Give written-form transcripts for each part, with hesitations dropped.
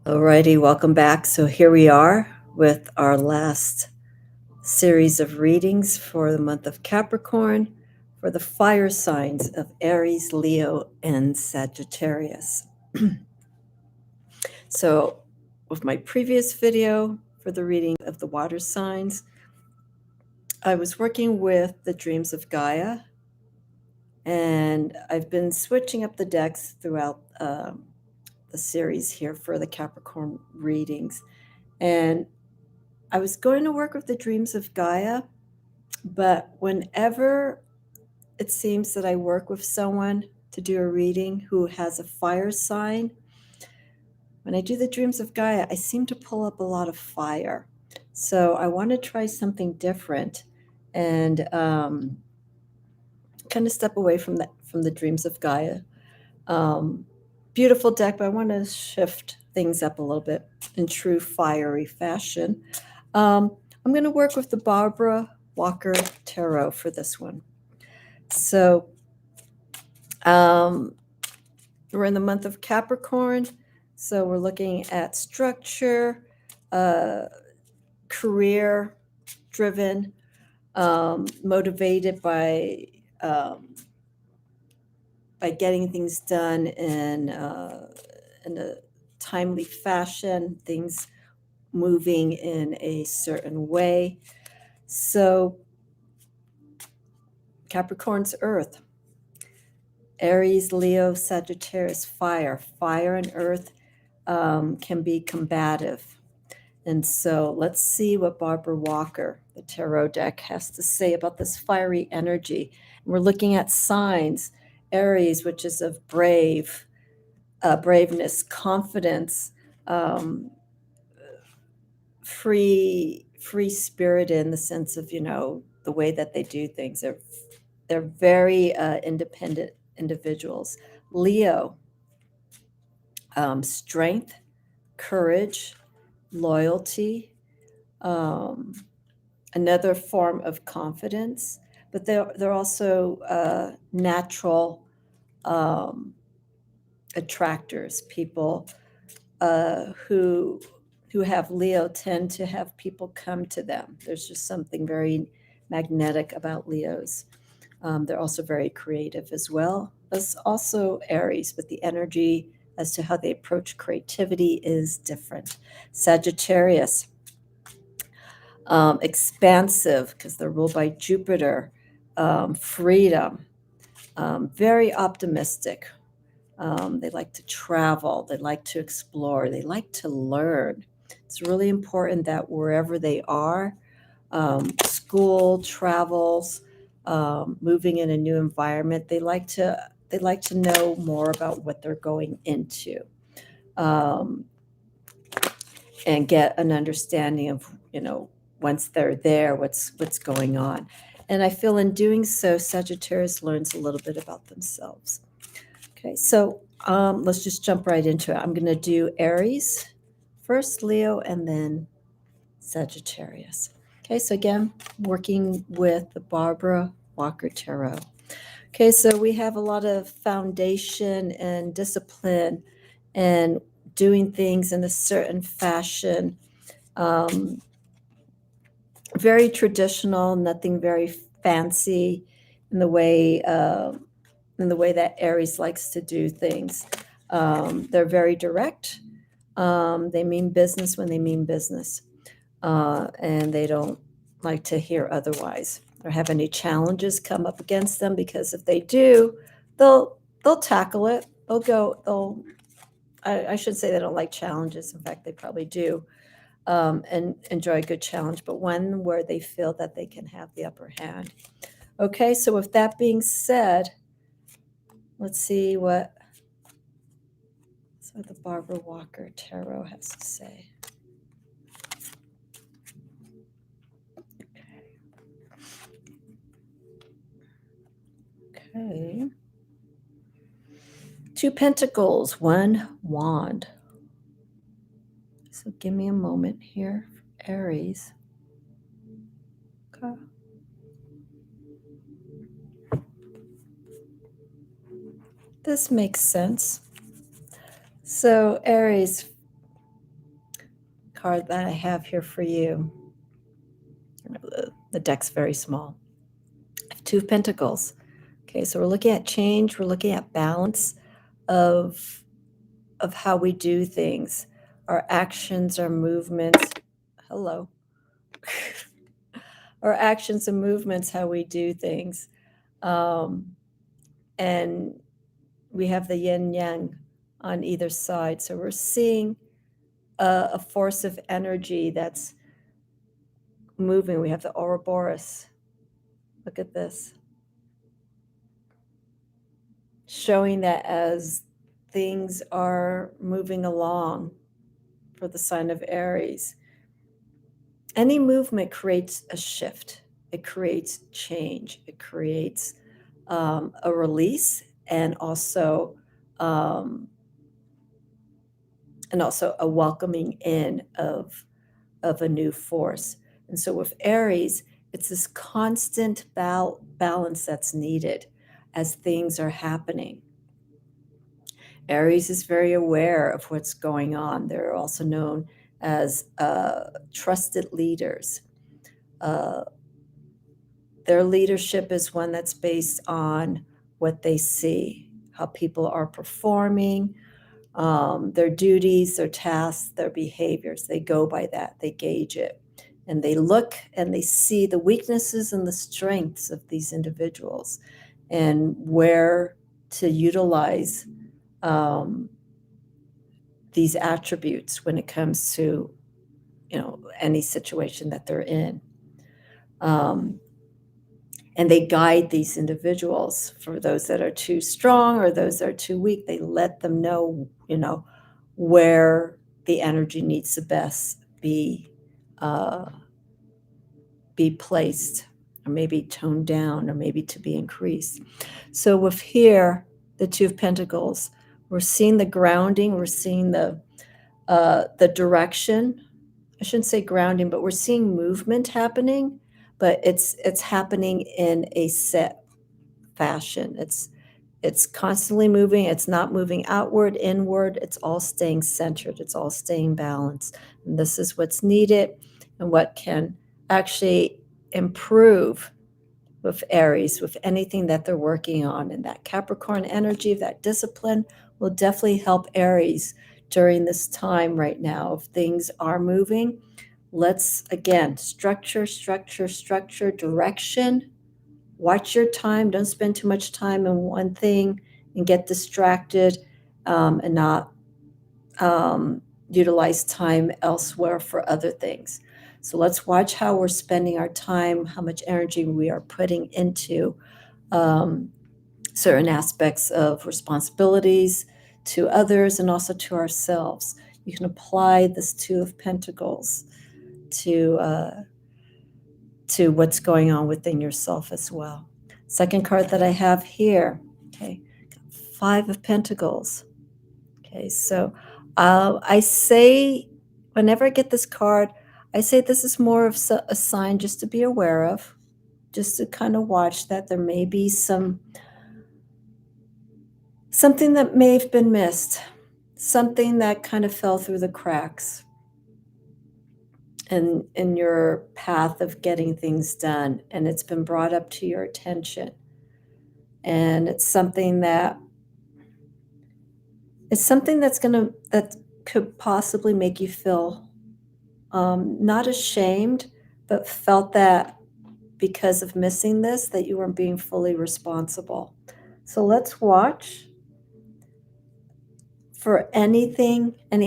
Alrighty, welcome back. So here we are with our last series of readings for the month of Capricorn for the fire signs of Aries, Leo, and Sagittarius. So with my previous video for the reading of the water signs, I was working with the dreams of Gaia, and I've been switching up the decks throughout the series here for the Capricorn readings. And I was going to work with the dreams of Gaia, but whenever it seems that I work with someone to do a reading who has a fire sign, when I do the dreams of Gaia, I seem to pull up a lot of fire. So I want to try something different and kind of step away from the dreams of Gaia. Beautiful deck, but I want to shift things up a little bit in true fiery fashion. I'm going to work with the Barbara Walker Tarot for this one. So we're in the month of Capricorn, so we're looking at structure, career-driven, motivated by getting things done in a timely fashion, things moving in a certain way. So Capricorn's earth, Aries, Leo, Sagittarius, fire. Fire and earth can be combative. And so let's see what Barbara Walker, the tarot deck, has to say about this fiery energy. And we're looking at signs. Aries, which is of braveness, confidence, free spirit in the sense of, the way that they do things. They're very independent individuals. Leo, strength, courage, loyalty, another form of confidence, but they're also natural attractors. People who have Leo tend to have people come to them. There's just something very magnetic about Leos. They're also very creative as well. As also Aries, but the energy as to how they approach creativity is different. Sagittarius, expansive because they're ruled by Jupiter, freedom, very optimistic. They like to travel, they like to explore, they like to learn. It's really important that wherever they are, school, travels, moving in a new environment, they like to know more about what they're going into, and get an understanding of, once they're there, what's going on. And I feel in doing so, Sagittarius learns a little bit about themselves. Okay, so let's just jump right into it. I'm going to do Aries first, Leo, and then Sagittarius. Okay, so again, working with the Barbara Walker Tarot. Okay, so we have a lot of foundation and discipline and doing things in a certain fashion. Very traditional, nothing very fancy in the way that Aries likes to do things. They're very direct. They mean business when they mean business, and they don't like to hear otherwise or have any challenges come up against them, because if they do, they'll tackle it. I should say they don't like challenges. In fact, they probably do, and enjoy a good challenge, but one where they feel that they can have the upper hand. Okay, so with that being said, let's see what the Barbara Walker Tarot has to say. Okay. 2 Pentacles, 1 Wand. So give me a moment here, Aries. Okay. This makes sense. So, Aries card that I have here for you. The deck's very small. I have Two of Pentacles. Okay, so we're looking at change. We're looking at balance of how we do things, our actions, our movements. Hello. Our actions and movements, how we do things. And we have the yin yang on either side. So we're seeing a force of energy that's moving. We have the Ouroboros. Look at this. Showing that as things are moving along for the sign of Aries, any movement creates a shift. It creates change. It creates a release and also a welcoming in of a new force. And so with Aries, it's this constant balance that's needed as things are happening. Aries is very aware of what's going on. They're also known as trusted leaders. Their leadership is one that's based on what they see, how people are performing, their duties, their tasks, their behaviors. They go by that. They gauge it. And they look and they see the weaknesses and the strengths of these individuals and where to utilize these attributes when it comes to, any situation that they're in. And they guide these individuals. For those that are too strong or those that are too weak, they let them know, where the energy needs to best be placed, or maybe toned down, or maybe to be increased. So with here, the Two of Pentacles, we're seeing the grounding, we're seeing the direction. I shouldn't say grounding, but we're seeing movement happening, but it's happening in a set fashion. It's constantly moving. It's not moving outward, inward. It's all staying centered. It's all staying balanced. And this is what's needed and what can actually improve with Aries, with anything that they're working on. And that Capricorn energy, that discipline, will definitely help Aries during this time right now. If things are moving, let's, again, structure, direction. Watch your time. Don't spend too much time in one thing and get distracted and not utilize time elsewhere for other things. So let's watch how we're spending our time, how much energy we are putting into certain aspects of responsibilities to others and also to ourselves. You can apply this Two of Pentacles to what's going on within yourself as well. Second card that I have here, okay, Five of Pentacles. Okay, so I say, whenever I get this card, I say this is more of a sign just to be aware of, just to kind of watch that there may be something that may have been missed, something that kind of fell through the cracks in your path of getting things done, and it's been brought up to your attention. And it's something that that could possibly make you feel not ashamed, but felt that because of missing this, that you weren't being fully responsible. So let's watch for any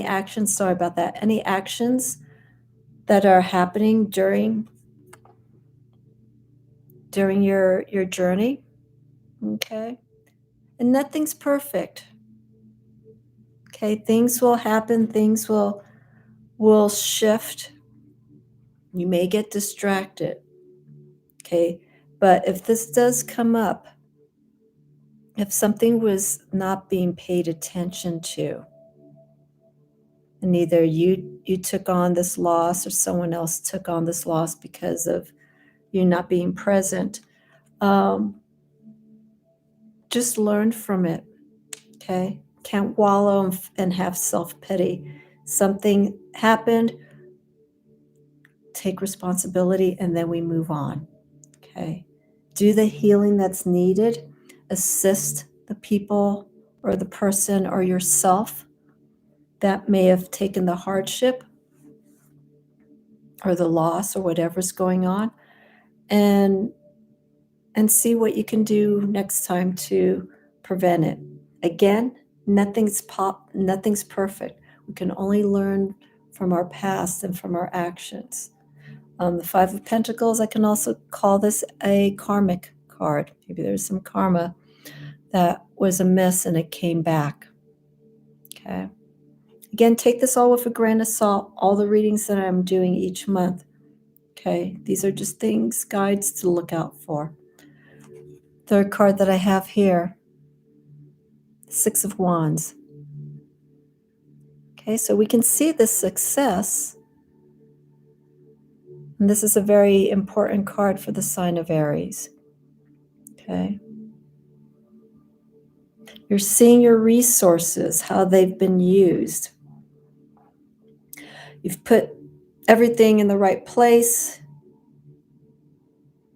actions, sorry about that, any actions that are happening during your journey. Okay. And nothing's perfect. Okay, things will happen, things will shift. You may get distracted. Okay, but if this does come up, if something was not being paid attention to, and either you took on this loss or someone else took on this loss because of you not being present, just learn from it. Okay? Can't wallow and have self-pity. Something happened, take responsibility, and then we move on. Okay? Do the healing that's needed. Assist the people or the person or yourself that may have taken the hardship or the loss or whatever's going on, and see what you can do next time to prevent it. Again, nothing's perfect. We can only learn from our past and from our actions. The Five of Pentacles, I can also call this a karmic card. Maybe there's some karma that was amiss and it came back. Okay. Again, take this all with a grain of salt, all the readings that I'm doing each month. Okay. These are just things, guides to look out for. Third card that I have here, Six of Wands. Okay, so we can see the success. And this is a very important card for the sign of Aries. Okay. You're seeing your resources, how they've been used. You've put everything in the right place.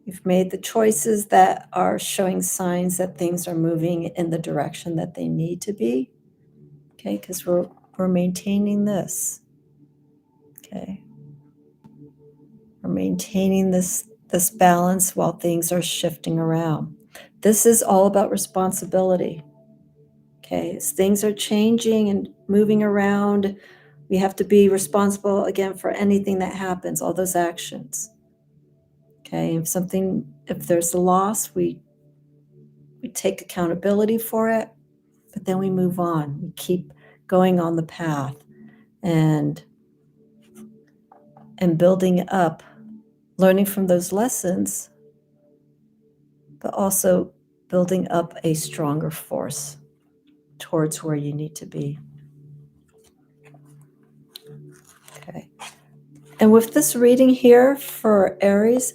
You've made the choices that are showing signs that things are moving in the direction that they need to be. Okay, because we're maintaining this. Okay. We're maintaining this balance while things are shifting around. This is all about responsibility. Okay, as things are changing and moving around, we have to be responsible again for anything that happens, all those actions. Okay, if there's a loss, we take accountability for it, but then we move on. We keep going on the path and building up, learning from those lessons, but also building up a stronger force towards where you need to be. Okay. And with this reading here for Aries,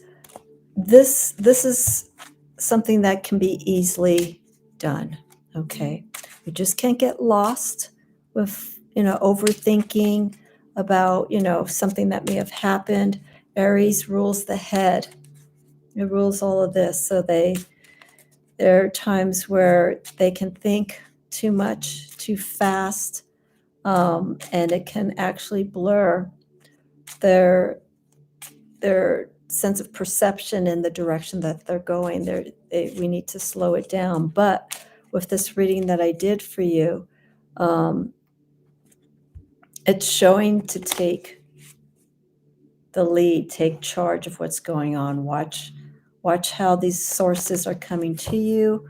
this is something that can be easily done. Okay. You just can't get lost with, overthinking about, something that may have happened. Aries rules the head. It rules all of this. So there are times where they can think too much, too fast, and it can actually blur their sense of perception in the direction that they're going. We need to slow it down. But with this reading that I did for you, it's showing to take the lead, take charge of what's going on. Watch how these sources are coming to you,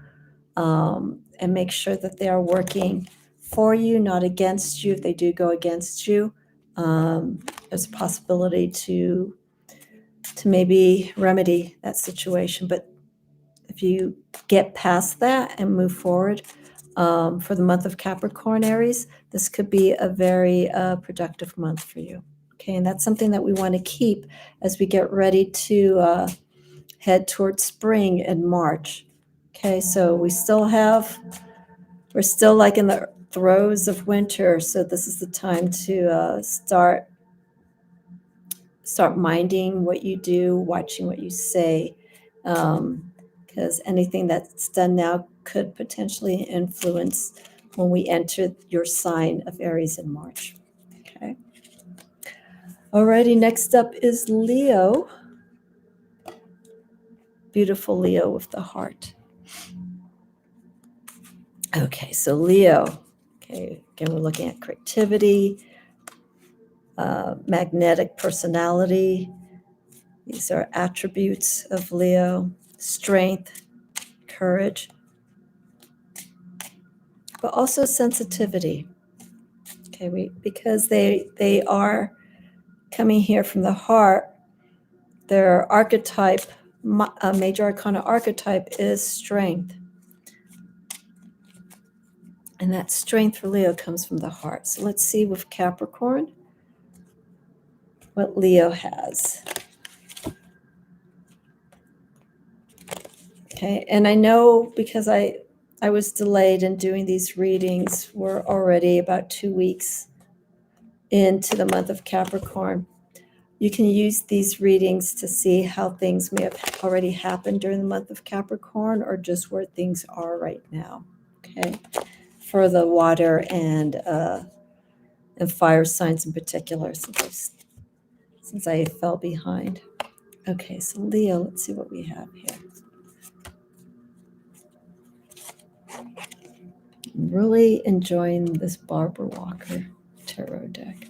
and make sure that they are working for you, not against you. If they do go against you, there's a possibility to maybe remedy that situation. But if you get past that and move forward, for the month of Capricorn, Aries, this could be a very productive month for you. Okay, and that's something that we want to keep as we get ready to head towards spring in March. Okay, so we're still like in the throes of winter, so this is the time to start minding what you do, watching what you say, because anything that's done now could potentially influence when we enter your sign of Aries in March. Okay. Alrighty, next up is Leo. Beautiful Leo with the heart. Okay, so Leo. Okay, again, we're looking at creativity, magnetic personality. These are attributes of Leo. Strength, courage, but also sensitivity. Okay, because they are coming here from the heart. Their archetype, major arcana archetype, is strength. And that strength for Leo comes from the heart. So let's see with Capricorn what Leo has. Okay, and I know because I I was delayed in doing these readings. We're already about 2 weeks into the month of Capricorn. You can use these readings to see how things may have already happened during the month of Capricorn or just where things are right now, okay? For the water and fire signs in particular, since I fell behind. Okay, so Leo, let's see what we have here. I'm really enjoying this Barbara Walker tarot deck.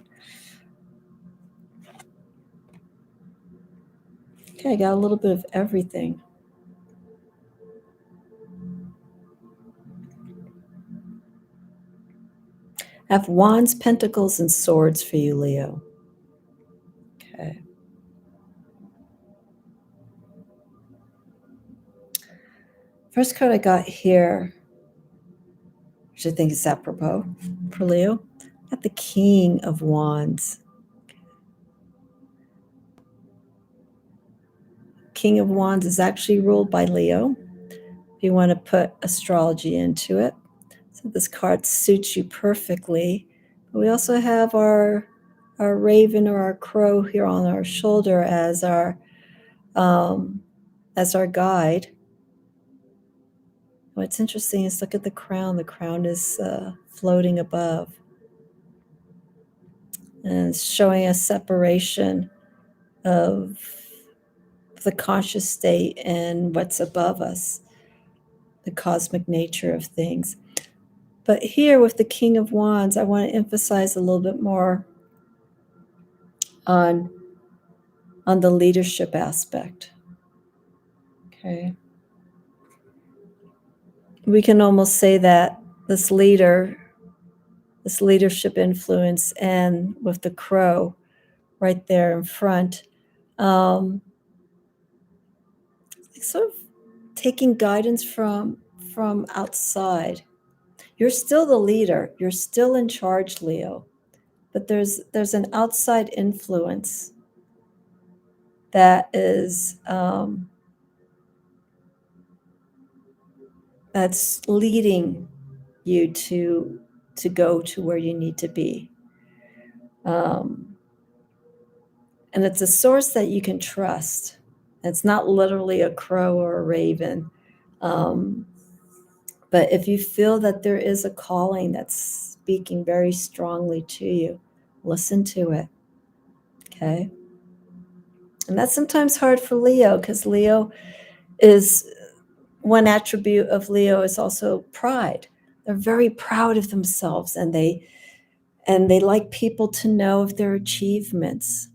Okay, I got a little bit of everything. I have Wands, Pentacles, and Swords for you, Leo. Okay. First card I got here, which I think is apropos for Leo, I got the King of Wands. King of Wands is actually ruled by Leo, if you want to put astrology into it. So this card suits you perfectly. But we also have our raven or our crow here on our shoulder as our guide. What's interesting is look at the crown. The crown is floating above. And it's showing a separation of the conscious state and what's above us, the cosmic nature of things. But here with the King of Wands, I want to emphasize a little bit more on the leadership aspect. Okay. We can almost say that this leadership influence, and with the crow right there in front, sort of taking guidance from outside. You're still the leader. You're still in charge, Leo. But there's an outside influence that is that's leading you to go to where you need to be. And it's a source that you can trust. It's not literally a crow or a raven. But if you feel that there is a calling that's speaking very strongly to you, listen to it. Okay? And that's sometimes hard for Leo, because Leo is, one attribute of Leo is also pride. They're very proud of themselves, and they like people to know of their achievements.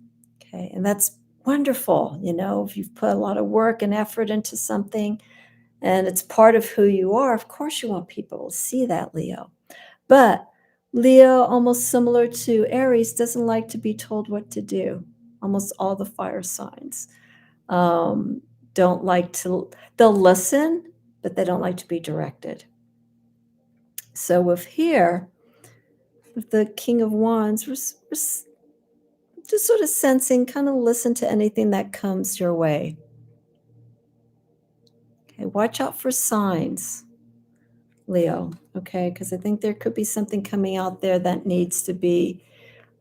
Okay? And that's wonderful. You know, if you've put a lot of work and effort into something and it's part of who you are, of course you want people to see that, Leo. But Leo, almost similar to Aries, doesn't like to be told what to do. Almost all the fire signs don't like to, they'll listen, but they don't like to be directed. So with the King of Wands, we're just sort of sensing, kind of listen to anything that comes your way. Okay, watch out for signs, Leo, okay? Because I think there could be something coming out there that needs to be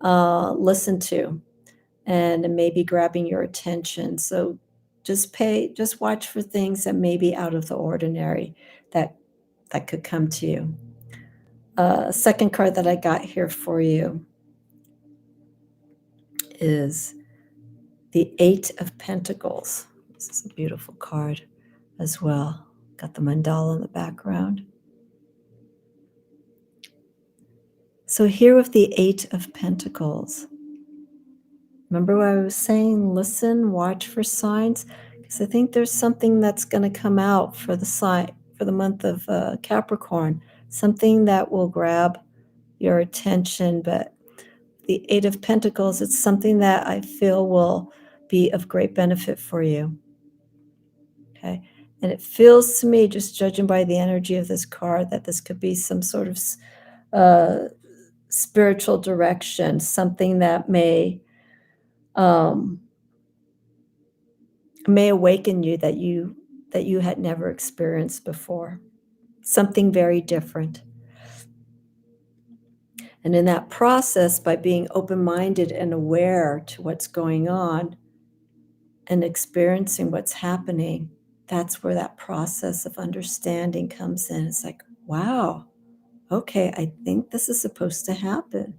listened to, and maybe grabbing your attention. So just watch for things that may be out of the ordinary that could come to you. Second card that I got here for you is the Eight of Pentacles. This is a beautiful card as well. Got the mandala in the background. So here with the Eight of Pentacles, remember what I was saying? Listen, watch for signs, because I think there's something that's going to come out for the month of Capricorn, something that will grab your attention. But the Eight of Pentacles, it's something that I feel will be of great benefit for you. Okay. And it feels to me, just judging by the energy of this card, that this could be some sort of spiritual direction, something that may awaken you that you had never experienced before. something very different. And in that process, by being open-minded and aware to what's going on and experiencing what's happening, that's where that process of understanding comes in. It's like, wow, okay, I think this is supposed to happen.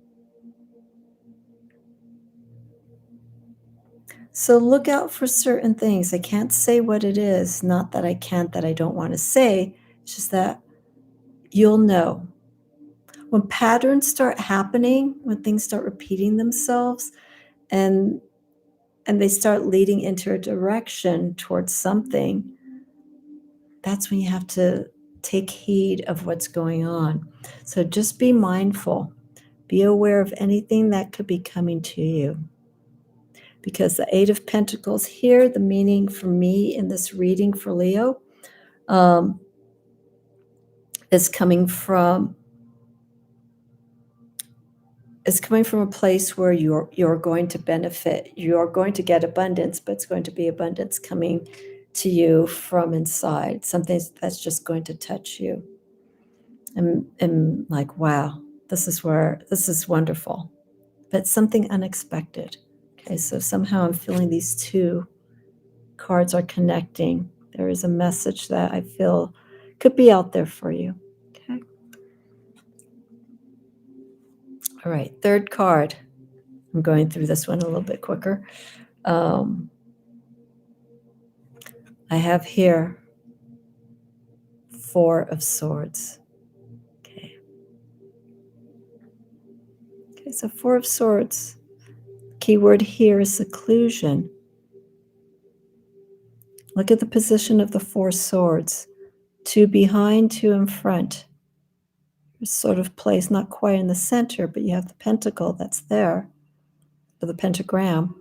So look out for certain things. I can't say what it is, not that I can't, that I don't want to say. It's just that you'll know. When patterns start happening, when things start repeating themselves, and they start leading into a direction towards something, that's when you have to take heed of what's going on. So just be mindful. Be aware of anything that could be coming to you. Because the Eight of Pentacles here, the meaning for me in this reading for Leo, is coming from a place where you're going to benefit. You're going to get abundance, but it's going to be abundance coming to you from inside, something that's just going to touch you. And like, wow, this is wonderful, but something unexpected. Okay, so somehow I'm feeling these two cards are connecting. There is a message that I feel could be out there for you. Okay. All right, third card. I'm going through this one a little bit quicker. I have here Four of Swords. Okay. Okay, so Four of Swords. Keyword here is seclusion. Look at the position of the Four Swords. Two behind, two in front. Sort of placed not quite in the center, but you have the pentacle that's there, or the pentagram.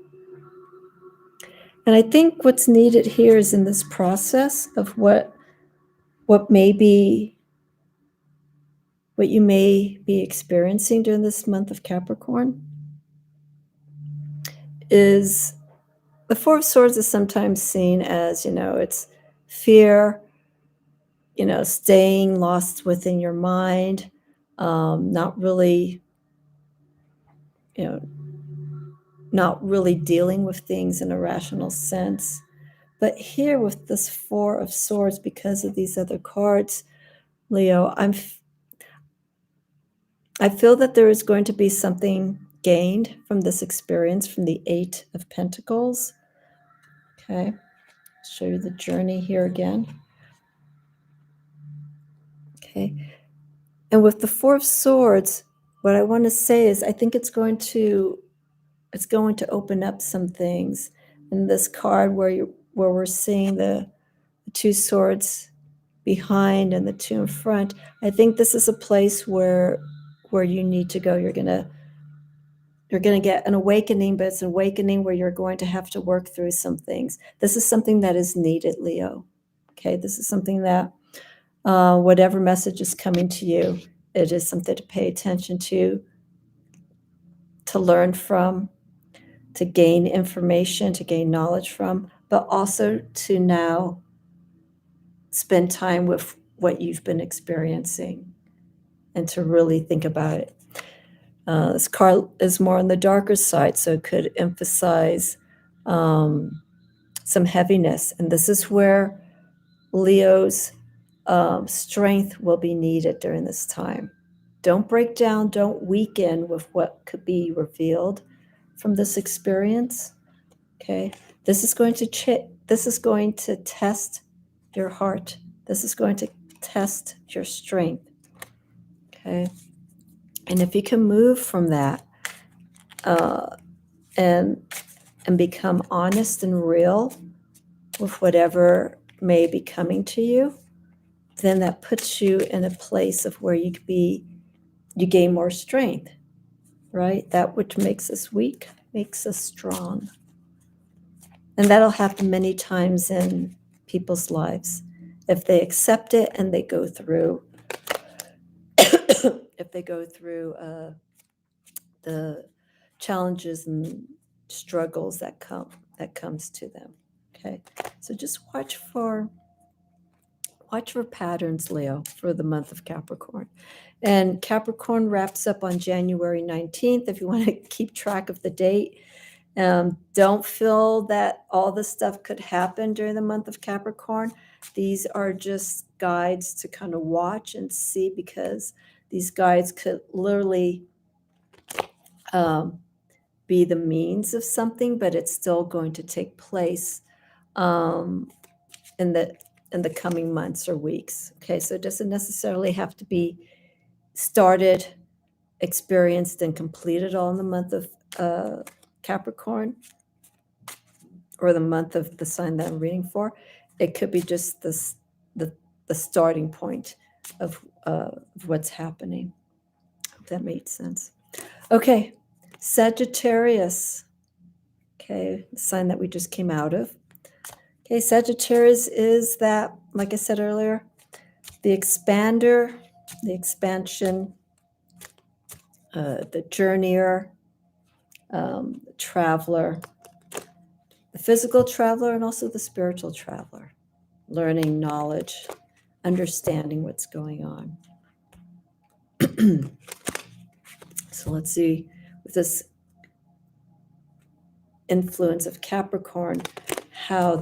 And I think what's needed here is in this process of what you may be experiencing during this month of Capricorn is the Four of Swords is sometimes seen as, it's fear, staying lost within your mind, not really dealing with things in a rational sense. But here with this Four of Swords, because of these other cards, Leo, I feel that there is going to be something gained from this experience, from the Eight of Pentacles. Okay, I'll show you the journey here again. Okay, and with the Four of Swords, what I want to say is I think it's going to open up some things. In this card where we're seeing the two swords behind and the two in front, I think this is a place where you need to go. You're gonna get an awakening, but it's an awakening where you're going to have to work through some things. This is something that is needed, Leo. Okay, this is something that whatever message is coming to you, it is something to pay attention to learn from, to gain information, to gain knowledge from, but also to now spend time with what you've been experiencing and to really think about it. This card is more on the darker side, so it could emphasize some heaviness. And this is where Leo's strength will be needed during this time. Don't break down, don't weaken with what could be revealed from this experience. Okay, this is going to test your heart. This is going to test your strength. Okay, and if you can move from that and become honest and real with whatever may be coming to you, then that puts you in a place of where you gain more strength, right? That which makes us weak makes us strong. And that'll happen many times in people's lives if they accept it and they go through the challenges and struggles that comes to them. Okay, so just watch for Watch for patterns, Leo, for the month of Capricorn. And Capricorn wraps up on January 19th. If you want to keep track of the date, don't feel that all this stuff could happen during the month of Capricorn. These are just guides to kind of watch and see, because these guides could literally be the means of something, but it's still going to take place in the coming months or weeks. Okay, so it doesn't necessarily have to be started, experienced, and completed all in the month of Capricorn, or the month of the sign that I'm reading for. It could be just this, the starting point of what's happening. Hope that made sense. Okay, Sagittarius. Okay, the sign that we just came out of. Okay, Sagittarius is that, like I said earlier, the expander, the expansion, the journeyer, the traveler, the physical traveler, and also the spiritual traveler, learning, knowledge, understanding what's going on. So let's see, with this influence of Capricorn, how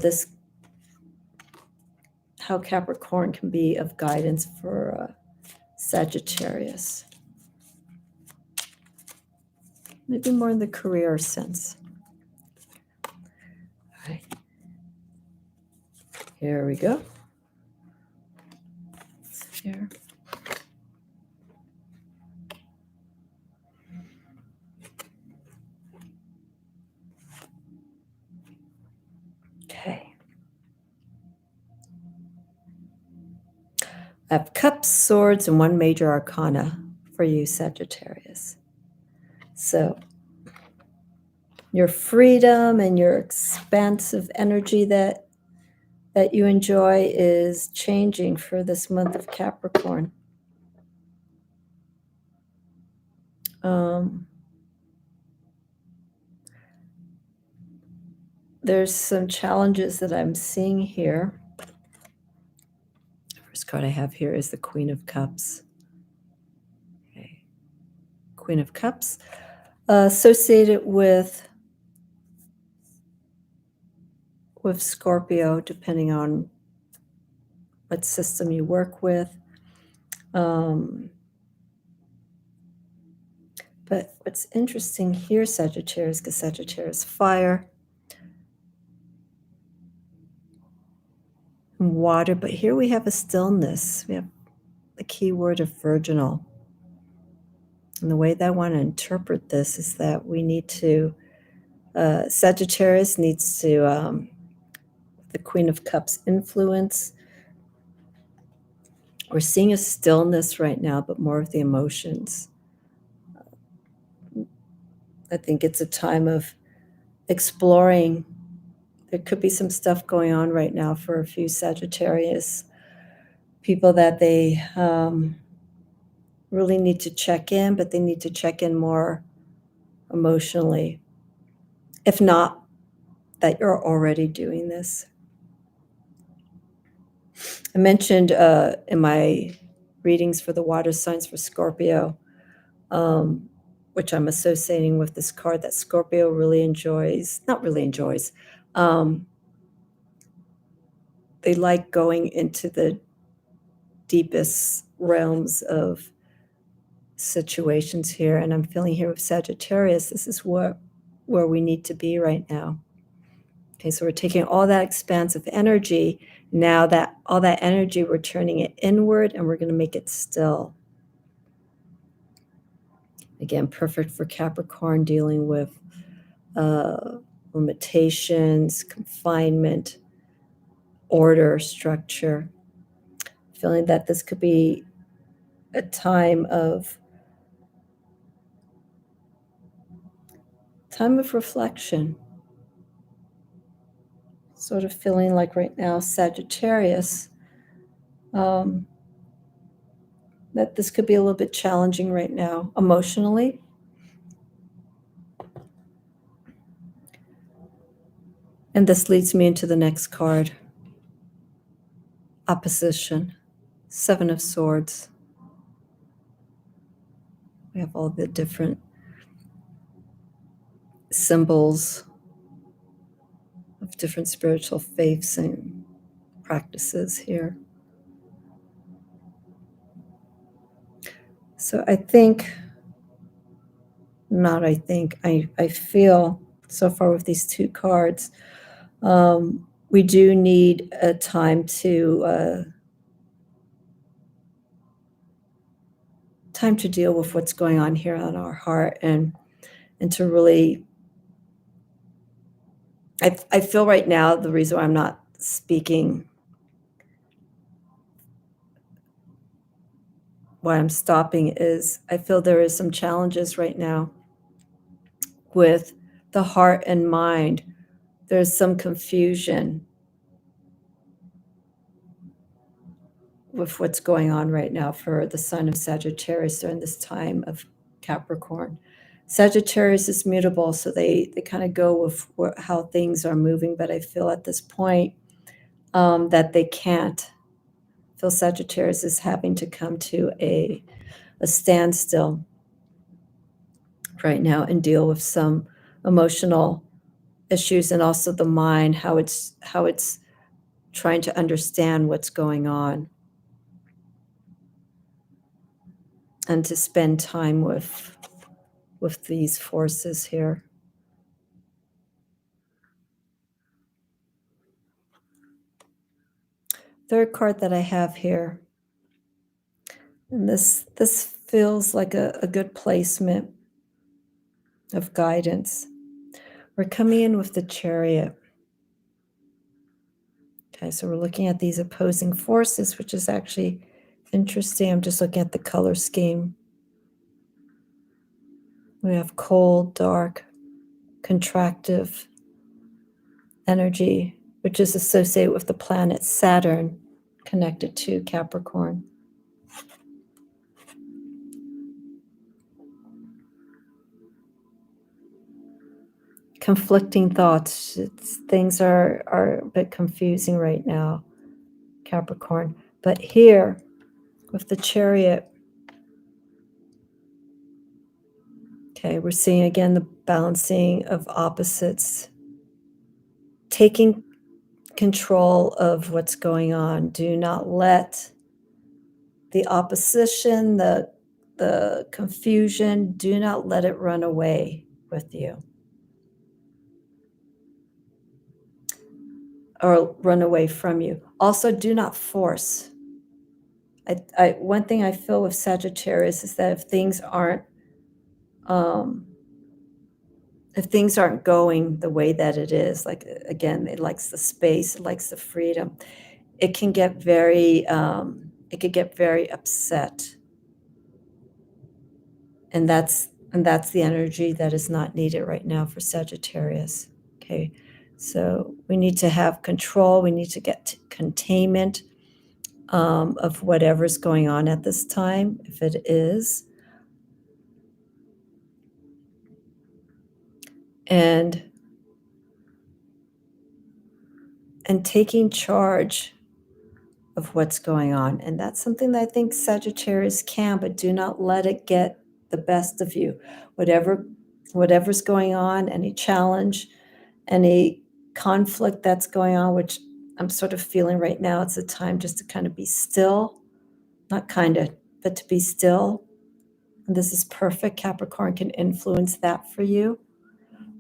Capricorn can be of guidance for Sagittarius. Maybe more in the career sense. All right. Here we go. Here. Okay. I have cups, swords, and one major arcana for you, Sagittarius. So your freedom and your expansive energy that you enjoy is changing for this month of Capricorn. There's some challenges that I'm seeing here. First card I have here is the Queen of Cups. Okay. Queen of Cups, associated with Scorpio, depending on what system you work with. But what's interesting here, Sagittarius, because Sagittarius fire and water, but here we have a stillness. We have the key word of virginal. And the way that I want to interpret this is that we need to, Sagittarius needs to, the Queen of Cups influence. We're seeing a stillness right now, but more of the emotions. I think it's a time of exploring. There could be some stuff going on right now for a few Sagittarius people that they really need to check in, but they need to check in more emotionally. If not, that you're already doing this. I mentioned in my readings for the water signs for Scorpio, which I'm associating with this card, that Scorpio really enjoys, not really enjoys, they like going into the deepest realms of situations here. And I'm feeling here with Sagittarius, this is where we need to be right now. Okay, so we're taking all that expansive energy. Now that all that energy, we're turning it inward and we're going to make it still. Again, perfect for Capricorn, dealing with limitations, confinement, order, structure. Feeling that this could be a time of reflection. Sort of feeling like right now, Sagittarius, that this could be a little bit challenging right now emotionally. And this leads me into the next card. opposition, Seven of Swords. We have all the different symbols of different spiritual faiths and practices here. So I feel so far with these two cards, we do need a time to deal with what's going on here on our heart, and to really, I feel right now the reason why I'm not speaking, why I'm stopping, is I feel there is some challenges right now with the heart and mind. There's some confusion with what's going on right now for the sign of Sagittarius during this time of Capricorn. Sagittarius is mutable, so they kind of go with how things are moving, but I feel at this point that they can't. I feel Sagittarius is having to come to a standstill right now and deal with some emotional issues, and also the mind, how it's trying to understand what's going on, and to spend time with these forces here. Third card that I have here, and this feels like a good placement of guidance. We're coming in with the Chariot. Okay, so we're looking at these opposing forces, which is actually interesting. I'm just looking at the color scheme. We have cold, dark, contractive energy, which is associated with the planet Saturn, connected to Capricorn. Conflicting thoughts. Things are a bit confusing right now, Capricorn. But here, with the Chariot, okay, we're seeing again the balancing of opposites, taking control of what's going on. Do not let the opposition, the confusion, do not let it run away with you, or run away from you. Also, do not force. One thing I feel with Sagittarius is that if things aren't going the way that it is, like, again, it likes the space, it likes the freedom, it can get very upset, and that's the energy that is not needed right now for Sagittarius. Okay, so we need to have control. We need to get to containment of whatever's going on at this time, if it is. And taking charge of what's going on. And that's something that I think Sagittarius can, but do not let it get the best of you. Whatever's going on, any challenge, any conflict that's going on, which I'm sort of feeling right now, it's a time just to kind of be still, not kind of, but to be still. And this is perfect. Capricorn can influence that for you.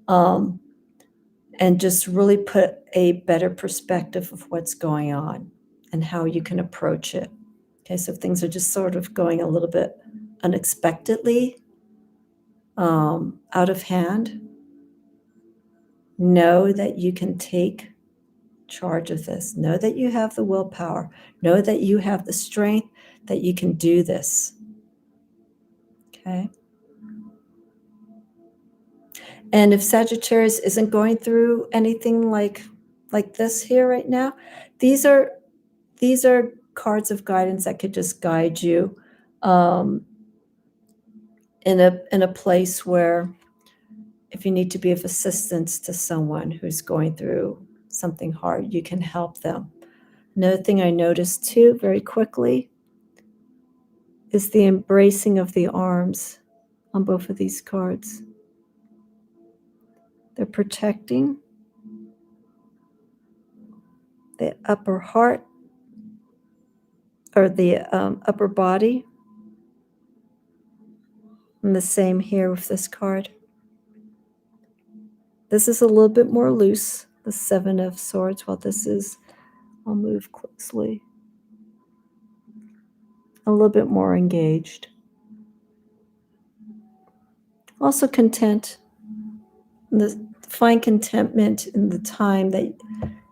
And just really put a better perspective of what's going on and how you can approach it. Okay, so if things are just sort of going a little bit unexpectedly, out of hand, know that you can take charge of this. Know that you have the willpower. Know that you have the strength, that you can do this. Okay. And if Sagittarius isn't going through anything like this here right now, these are cards of guidance that could just guide you in a place where, if you need to be of assistance to someone who's going through something hard, you can help them. Another thing I noticed too, very quickly, is the embracing of the arms on both of these cards. They're protecting the upper heart, or the upper body. And the same here with this card. This is a little bit more loose, the Seven of Swords, while this is, I'll move closely, a little bit more engaged. Also content. Find contentment in the time that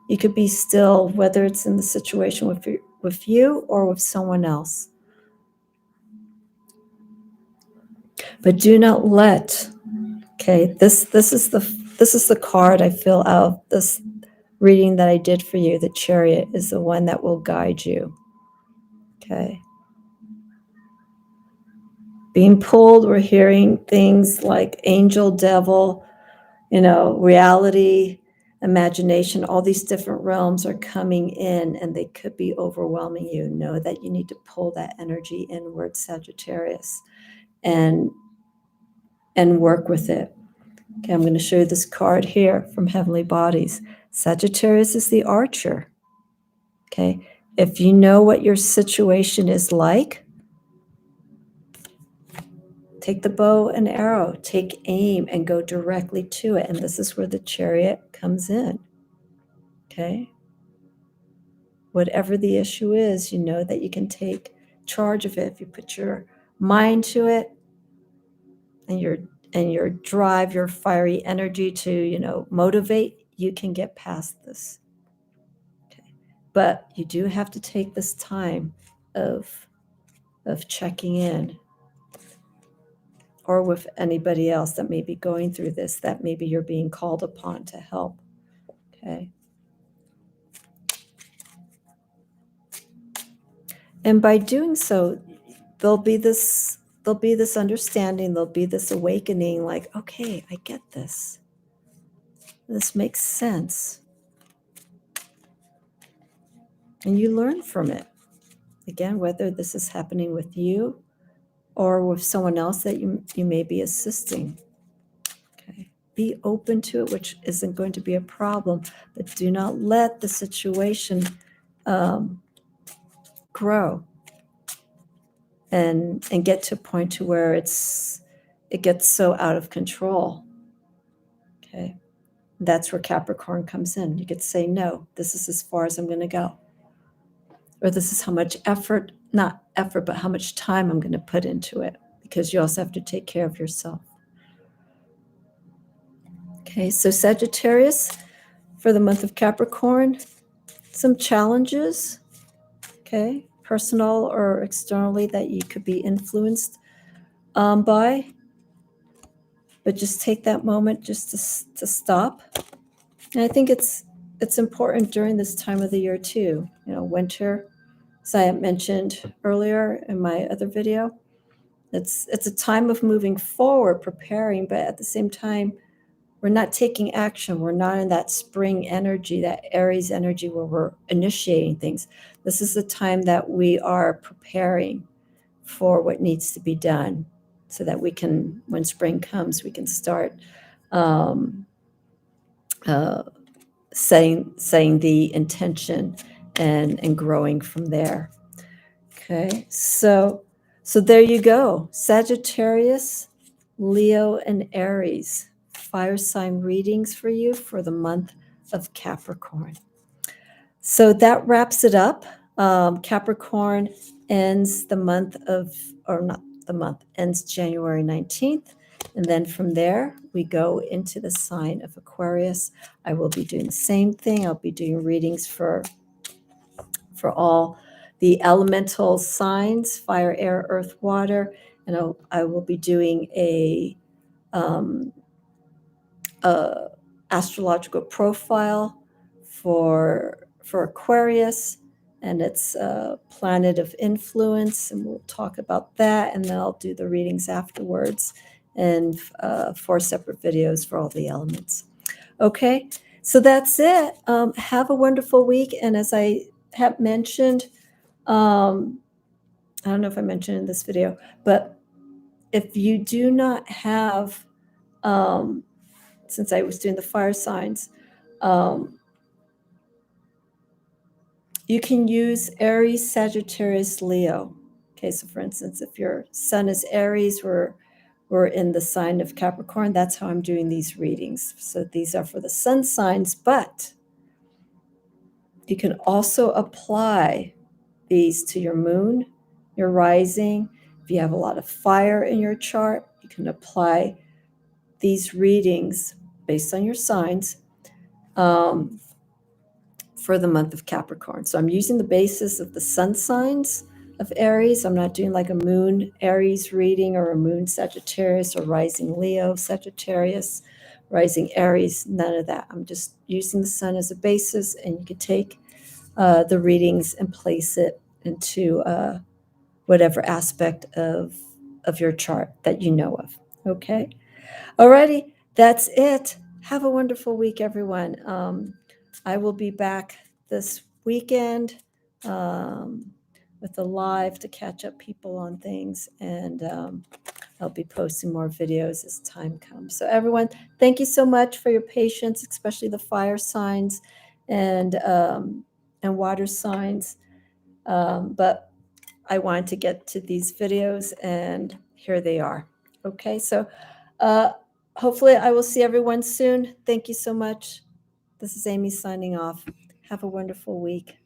you could be still, whether it's in the situation with you or with someone else. But do not let, okay, this is the card I feel out of this reading that I did for you. The Chariot is the one that will guide you. Okay. Being pulled, we're hearing things like angel, devil, reality, imagination, all these different realms are coming in, and they could be overwhelming you. Know that you need to pull that energy inward, Sagittarius, and work with it. Okay, I'm going to show you this card here from Heavenly Bodies. Sagittarius is the archer. Okay, if you know what your situation is like, take the bow and arrow, take aim, and go directly to it. And this is where the Chariot comes in. Okay? Whatever the issue is, you know that you can take charge of it. If you put your mind to it and your drive, your fiery energy to, motivate, you can get past this. Okay? But you do have to take this time of checking in, or with anybody else that may be going through this, that maybe you're being called upon to help. Okay. And by doing so, there'll be this understanding, there'll be this awakening, like, okay, I get this. This makes sense. And you learn from it. Again, whether this is happening with you or with someone else that you may be assisting. Okay. Be open to it, which isn't going to be a problem, but do not let the situation grow and get to a point to where it gets so out of control. Okay. That's where Capricorn comes in. You could say, no, this is as far as I'm going to go. Or this is how much effort, not effort, but how much time I'm going to put into it, because you also have to take care of yourself. Okay, so Sagittarius, for the month of Capricorn, some challenges, okay, personal or externally, that you could be influenced by. But just take that moment just to stop. And I think it's important during this time of the year too. Winter, as I mentioned earlier in my other video, it's a time of moving forward, preparing, but at the same time, we're not taking action. We're not in that spring energy, that Aries energy where we're initiating things. This is the time that we are preparing for what needs to be done, so that we can, when spring comes, we can start saying the intention and growing from there. Okay, so there you go. Sagittarius, Leo, and Aries fire sign readings for you for the month of Capricorn. So that wraps it up. Capricorn ends the month of, or not the month, ends January 19th. And then from there, we go into the sign of Aquarius. I will be doing the same thing. I'll be doing readings for all the elemental signs, fire, air, earth, water. And I will be doing a astrological profile for Aquarius and its planet of influence, and we'll talk about that, and then I'll do the readings afterwards, and 4 separate videos for all the elements. Okay, so that's it. Have a wonderful week, and as I have mentioned, I don't know if I mentioned in this video, but if you do not have, since I was doing the fire signs, you can use Aries, Sagittarius, Leo. Okay, so for instance, if your sun is Aries, we're in the sign of Capricorn. That's how I'm doing these readings. So these are for the sun signs, but you can also apply these to your moon, your rising. If you have a lot of fire in your chart, you can apply these readings based on your signs for the month of Capricorn. So I'm using the basis of the sun signs of Aries. I'm not doing like a moon Aries reading or a moon Sagittarius or rising Leo Sagittarius, rising Aries, none of that. I'm just using the sun as a basis, and you can take the readings and place it into whatever aspect of your chart that you know of. Okay. Alrighty, that's it. Have a wonderful week, everyone. I will be back this weekend with a live to catch up people on things, and I'll be posting more videos as time comes. So everyone, thank you so much for your patience, especially the fire signs and water signs. But I wanted to get to these videos, and here they are. Okay, so hopefully I will see everyone soon. Thank you so much. This is Amy signing off. Have a wonderful week.